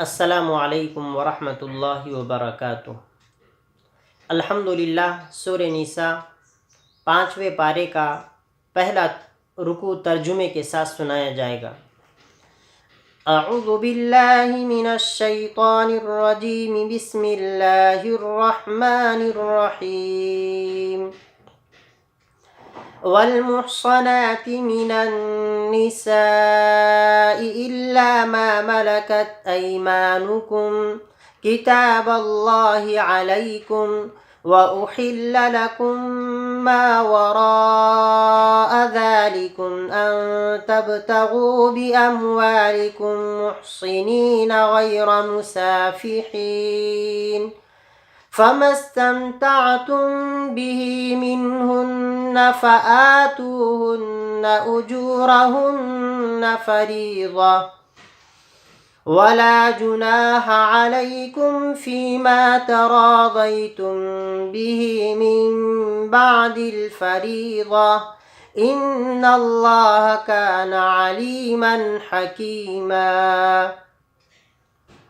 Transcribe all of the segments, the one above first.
السلام علیکم ورحمۃ اللہ وبرکاتہ۔ الحمدللہ سورہ نساء 5ویں پارے کا پہلا رکوع ترجمے کے ساتھ سنایا جائے گا۔ اعوذ باللہ من الشیطان الرجیم، بسم اللہ الرحمن الرحیم۔ والمحصنات من النساء إلا ما ملكت أيمانكم كتاب الله عليكم وأحل لكم ما وراء ذلكم أن تبتغوا بأموالكم محصنين غير مسافحين، فما استمتعتم به منهن فآتوهن أجورهن فريضة، ولا جناح عليكم فيما تراضيتم به من بعد الفريضة، إن الله كان عليما حكيما۔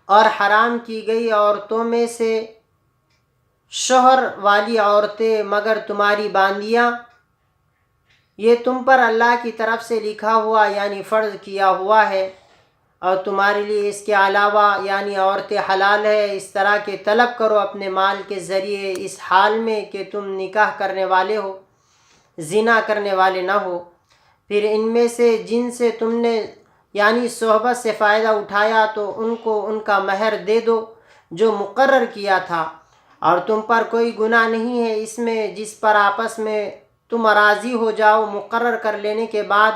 اور حرام کی گئی عورتوں میں سے شوہر والی عورتیں مگر تمہاری باندیاں، یہ تم پر اللہ کی طرف سے لکھا ہوا یعنی فرض کیا ہوا ہے، اور تمہارے لیے اس کے علاوہ یعنی عورتیں حلال ہے۔ اس طرح کے طلب کرو اپنے مال کے ذریعے اس حال میں کہ تم نکاح کرنے والے ہو، زنا کرنے والے نہ ہو۔ پھر ان میں سے جن سے تم نے یعنی صحبت سے فائدہ اٹھایا تو ان کو ان کا مہر دے دو جو مقرر کیا تھا، اور تم پر کوئی گناہ نہیں ہے اس میں جس پر آپس میں تم راضی ہو جاؤ مقرر کر لینے کے بعد،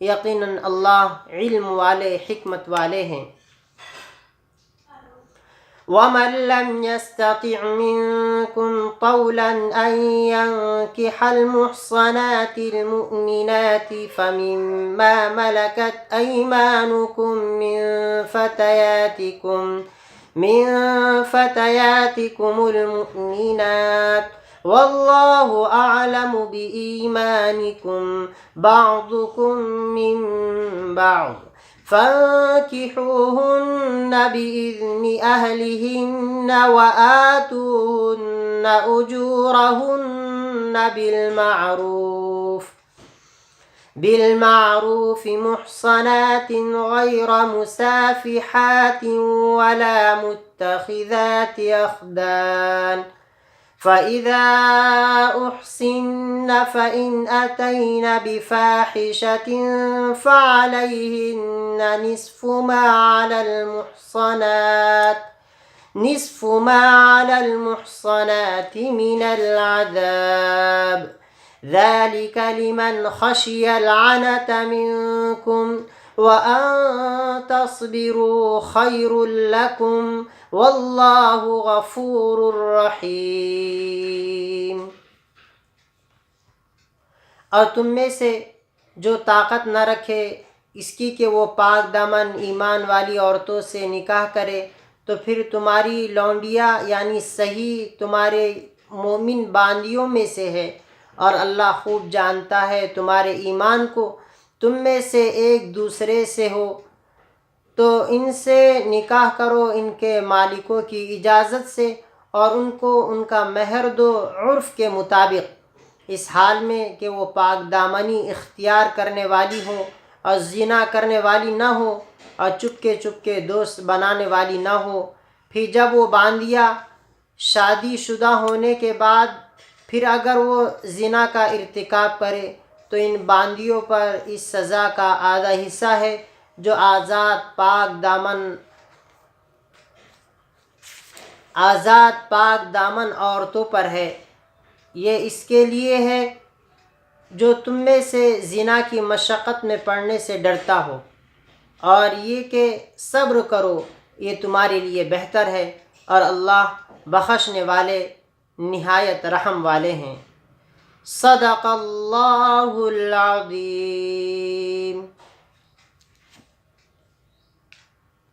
یقیناً اللہ علم والے حکمت والے ہیں۔ وَمَن لَّمْ يَسْتَطِعْ مِنكُمْ طَوْلًا أَن يَنكِحَ الْمُحْصَنَاتِ الْمُؤْمِنَاتِ فَمِمَّا مَلَكَتْ أَيْمَانُكُم من فتياتكم المؤمنات، والله أعلم بإيمانكم بعضكم من بعض، فانكحوهن بإذن أهلهن وآتوهن أجورهن بالمعروف محصنات غير مسافحات ولا متخذات أخدان، فإذا أحصن فإن أتين بفاحشة فعليهن نصف ما على المحصنات من العذاب، ذلك لمن خشي العنة منكم، وأن تصبروا خير لكم، والله غفور رحيم۔ اور تم میں سے جو طاقت نہ رکھے اس کی کہ وہ پاک دامن ایمان والی عورتوں سے نکاح کرے، تو پھر تمہاری لونڈیاں یعنی صحیح تمہارے مومن باندیوں میں سے ہے، اور اللہ خوب جانتا ہے تمہارے ایمان کو۔ تم میں سے ایک دوسرے سے ہو تو ان سے نکاح کرو ان کے مالکوں کی اجازت سے، اور ان کو ان کا مہر دو عرف کے مطابق، اس حال میں کہ وہ پاک دامنی اختیار کرنے والی ہوں اور زنا کرنے والی نہ ہو اور چپکے دوست بنانے والی نہ ہو۔ پھر جب وہ باندیاں شادی شدہ ہونے کے بعد پھر اگر وہ زنا کا ارتکاب کرے تو ان باندیوں پر اس سزا کا آدھا حصہ ہے جو آزاد پاک دامن عورتوں پر ہے۔ یہ اس کے لیے ہے جو تم میں سے زنا کی مشقت میں پڑنے سے ڈرتا ہو، اور یہ کہ صبر کرو یہ تمہارے لیے بہتر ہے، اور اللہ بخشنے والے نہایت رحم والے ہیں۔ صدق اللہ العظیم۔